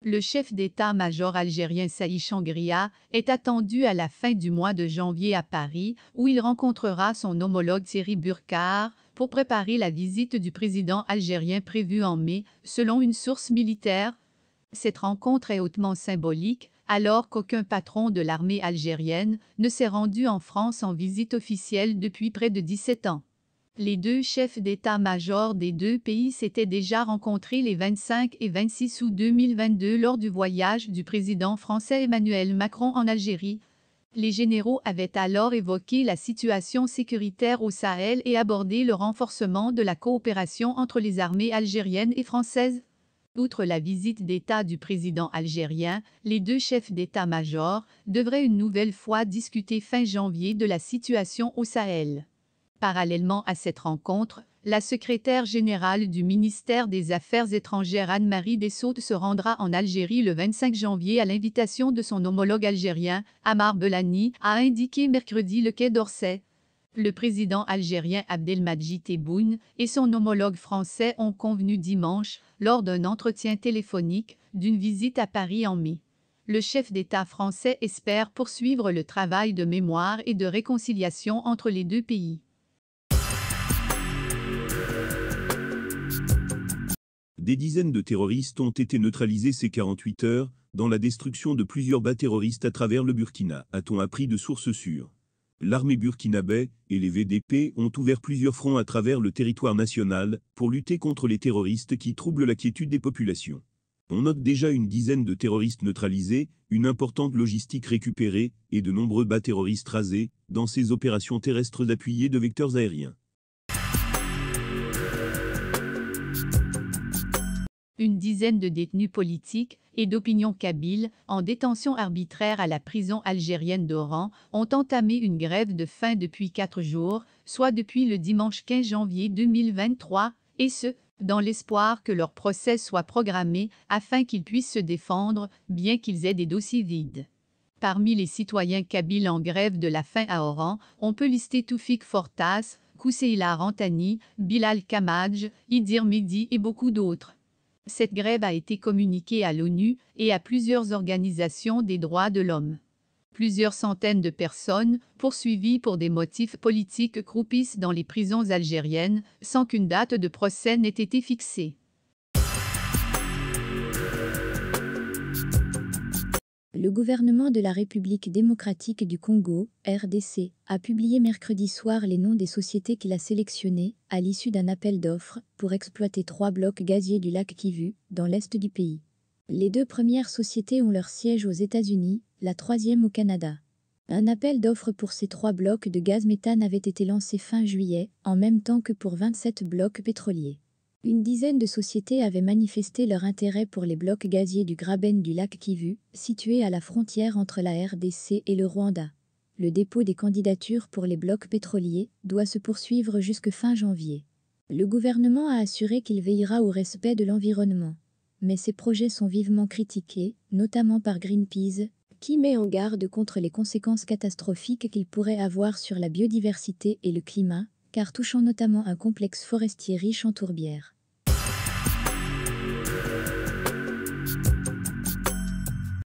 Le chef d'état-major algérien Saïd Changria est attendu à la fin du mois de janvier à Paris, où il rencontrera son homologue Thierry Burkhardt pour préparer la visite du président algérien prévue en mai, selon une source militaire. Cette rencontre est hautement symbolique, alors qu'aucun patron de l'armée algérienne ne s'est rendu en France en visite officielle depuis près de 17 ans. Les deux chefs d'état-major des deux pays s'étaient déjà rencontrés les 25 et 26 août 2022 lors du voyage du président français Emmanuel Macron en Algérie. Les généraux avaient alors évoqué la situation sécuritaire au Sahel et abordé le renforcement de la coopération entre les armées algériennes et françaises. Outre la visite d'État du président algérien, les deux chefs d'état-major devraient une nouvelle fois discuter fin janvier de la situation au Sahel. Parallèlement à cette rencontre, la secrétaire générale du ministère des Affaires étrangères Anne-Marie Dessautes se rendra en Algérie le 25 janvier à l'invitation de son homologue algérien, Amar Belani, a indiqué mercredi le Quai d'Orsay. Le président algérien Abdelmadjid Tebboune et son homologue français ont convenu dimanche, lors d'un entretien téléphonique, d'une visite à Paris en mai. Le chef d'État français espère poursuivre le travail de mémoire et de réconciliation entre les deux pays. Des dizaines de terroristes ont été neutralisés ces 48 heures, dans la destruction de plusieurs bas terroristes à travers le Burkina, a-t-on appris de sources sûres. L'armée burkinabé et les VDP ont ouvert plusieurs fronts à travers le territoire national pour lutter contre les terroristes qui troublent la quiétude des populations. On note déjà une dizaine de terroristes neutralisés, une importante logistique récupérée et de nombreux bas terroristes rasés dans ces opérations terrestres appuyées de vecteurs aériens. Une dizaine de détenus politiques et d'opinion kabyle, en détention arbitraire à la prison algérienne d'Oran, ont entamé une grève de faim depuis 4 jours, soit depuis le dimanche 15 janvier 2023, et ce, dans l'espoir que leur procès soit programmé afin qu'ils puissent se défendre, bien qu'ils aient des dossiers vides. Parmi les citoyens kabyles en grève de la faim à Oran, on peut lister Toufik Fortas, Kousseila Rantani, Bilal Kamadj, Idir Mehdi et beaucoup d'autres. Cette grève a été communiquée à l'ONU et à plusieurs organisations des droits de l'homme. Plusieurs centaines de personnes, poursuivies pour des motifs politiques, croupissent dans les prisons algériennes, sans qu'une date de procès n'ait été fixée. Le gouvernement de la République démocratique du Congo, RDC, a publié mercredi soir les noms des sociétés qu'il a sélectionnées, à l'issue d'un appel d'offres, pour exploiter 3 blocs gaziers du lac Kivu, dans l'est du pays. Les 2 premières sociétés ont leur siège aux États-Unis, la 3e au Canada. Un appel d'offres pour ces 3 blocs de gaz méthane avait été lancé fin juillet, en même temps que pour 27 blocs pétroliers. Une dizaine de sociétés avaient manifesté leur intérêt pour les blocs gaziers du Graben du lac Kivu, situés à la frontière entre la RDC et le Rwanda. Le dépôt des candidatures pour les blocs pétroliers doit se poursuivre jusque fin janvier. Le gouvernement a assuré qu'il veillera au respect de l'environnement. Mais ces projets sont vivement critiqués, notamment par Greenpeace, qui met en garde contre les conséquences catastrophiques qu'ils pourraient avoir sur la biodiversité et le climat, car touchant notamment un complexe forestier riche en tourbières.